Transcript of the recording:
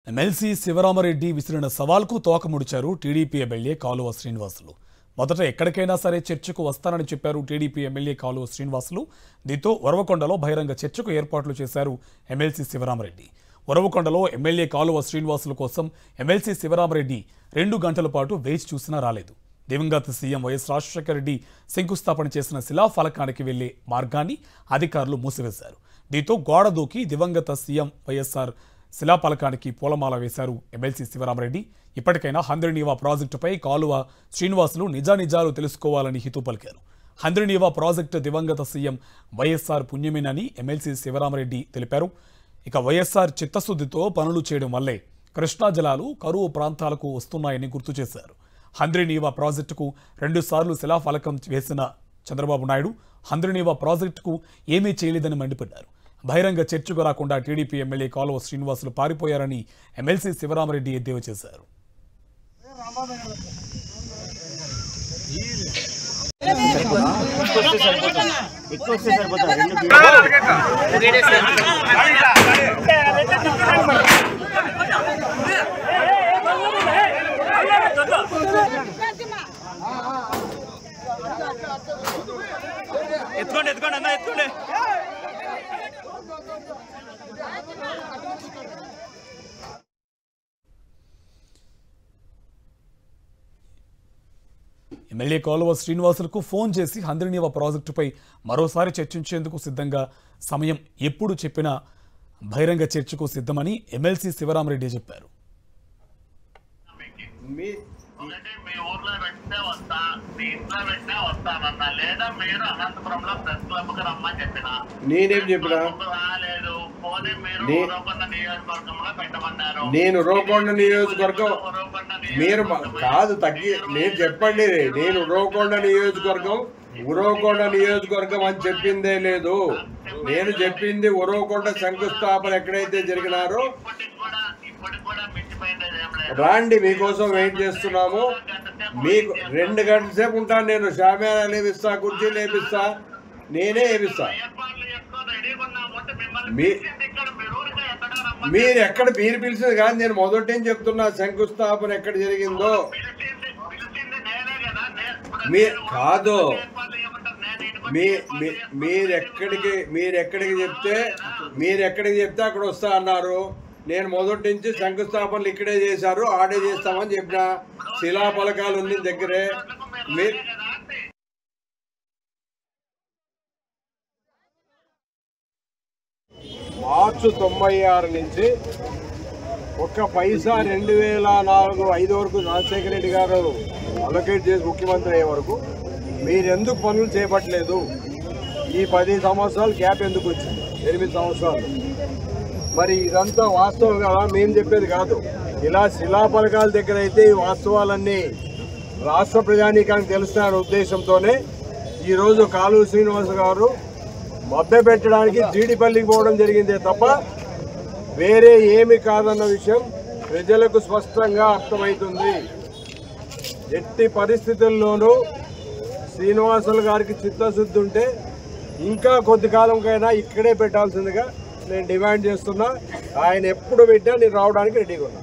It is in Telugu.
ఎమ్మెల్సీ శివరామరెడ్డి విసిరిన సవాల్కు తోకముడిచారు టీడీపీ ఎమ్మెల్యే కాలువ శ్రీనివాసులు. మొదట ఎక్కడికైనా సరే చర్చకు వస్తానని చెప్పారు టీడీపీ ఎమ్మెల్యే కాలువ శ్రీనివాసులు. దీంతో ఉరవకొండలో బహిరంగ చర్చకు ఏర్పాట్లు చేశారు ఎమ్మెల్సీ శివరామరెడ్డి. ఉరవకొండలో ఎమ్మెల్యే కాలువ శ్రీనివాసుల కోసం ఎమ్మెల్సీ శివరామరెడ్డి 2 గంటల పాటు వేచి చూసినా రాలేదు. దివంగత సీఎం వైఎస్ రాజశేఖర రెడ్డి శంకుస్థాపన చేసిన శిలాఫలకానికి వెళ్లే మార్గాన్ని అధికారులు మూసివేశారు. దీంతో గోడ దూకి దివంగత సీఎం వైఎస్ఆర్ శిలాఫలకానికి పూలమాల వేశారు ఎమ్మెల్సీ శివరామరెడ్డి. ఇప్పటికైనా హంద్రినీవా ప్రాజెక్టుపై కాలువ శ్రీనివాసులు నిజానిజాలు తెలుసుకోవాలని హితవు పలికారు. హంద్రినీవా ప్రాజెక్టు దివంగత సీఎం వైఎస్ఆర్ పుణ్యమేనని ఎమ్మెల్సీ శివరామరెడ్డి తెలిపారు. ఇక వైఎస్ఆర్ చిత్తశుద్ధితో పనులు చేయడం వల్లే కృష్ణా జలాలు కరువు ప్రాంతాలకు వస్తున్నాయని గుర్తు చేశారు. హంద్రినీవా ప్రాజెక్టుకు 2 సార్లు శిలాఫలకం వేసిన చంద్రబాబు నాయుడు హంద్రినీవా ప్రాజెక్టుకు ఏమీ చేయలేదని మండిపడ్డారు. బహిరంగ చర్చకు రాకుండా టీడీపీ ఎమ్మెల్యే కాలువ శ్రీనివాసులు పారిపోయారని ఎమ్మెల్సీ శివరామరెడ్డి ఎద్దేవా చేశారు. ఎత్తుకోండి అన్న ఎత్తుకోండి. ఎమ్మెల్యే కాలువ శ్రీనివాసులకు ఫోన్ చేసి హంద్రినీవా ప్రాజెక్టుపై మరోసారి చర్చించేందుకు సిద్ధంగా, సమయం ఎప్పుడు చెప్పినా బహిరంగ చర్చకు సిద్ధమని ఎమ్మెల్సీ శివరామరెడ్డి చెప్పారు. నేనేం చెప్పినా నేను ఉరవకొండ నియోజకవర్గం మీరు కాదు తగ్గి నేను చెప్పండి. నేను ఉరవకొండ నియోజకవర్గం అని చెప్పిందే లేదు. నేను చెప్పింది ఉరవకొండ శంకుస్థాపన ఎక్కడైతే జరిగినారో రాండి, మీకోసం వెయిట్ చేస్తున్నాము. మీకు 2 గంటల సేపు ఉంటాను. నేను షామేనా లేపిస్తా, కుర్చీ లేపిస్తా, నేనే వేపిస్తా. మీరు పిలిచింది కాదు, నేను మొదటి నుంచి చెప్తున్నా శంకుస్థాపన ఎక్కడ జరిగిందో కాదు. మీరెక్కడికి చెప్తే అక్కడ వస్తా అన్నారు. నేను మొదటి నుంచి శంకుస్థాపనలు ఇక్కడే చేశారు, ఆడే చేస్తామని చెప్పిన. శిలాఫలకాలు ఉన్న దగ్గరే మార్చి 96 నుంచి ఒక్క పైసా 2004-05 వరకు రాజశేఖర రెడ్డి గారు అలొకేట్ చేసి ముఖ్యమంత్రి అయ్యే వరకు మీరెందుకు పనులు చేపట్టలేదు? ఈ 10 సంవత్సరాలు గ్యాప్ ఎందుకు వచ్చింది? 8 సంవత్సరాలు. మరి ఇదంతా వాస్తవం కదా, మేము చెప్పేది కాదు. ఇలా శిలాఫలకాల దగ్గర అయితే ఈ వాస్తవాలన్నీ రాష్ట్ర ప్రజానీకానికి తెలుస్తున్న ఉద్దేశంతోనే ఈరోజు కాలువ శ్రీనివాస్ గారు మభ్యపెట్టడానికి జీడిపల్లికి పోవడం జరిగిందే తప్ప వేరే ఏమి కాదన్న విషయం ప్రజలకు స్పష్టంగా అర్థమవుతుంది. ఎట్టి పరిస్థితుల్లోనూ శ్రీనివాసులు గారికి చిత్తశుద్ధి ఉంటే ఇంకా కొద్ది కాలంకైనా ఇక్కడే పెట్టాల్సిందిగా నేను డిమాండ్ చేస్తున్నా. ఆయన ఎప్పుడు పెట్టినా నేను రావడానికి రెడీగా ఉన్నా.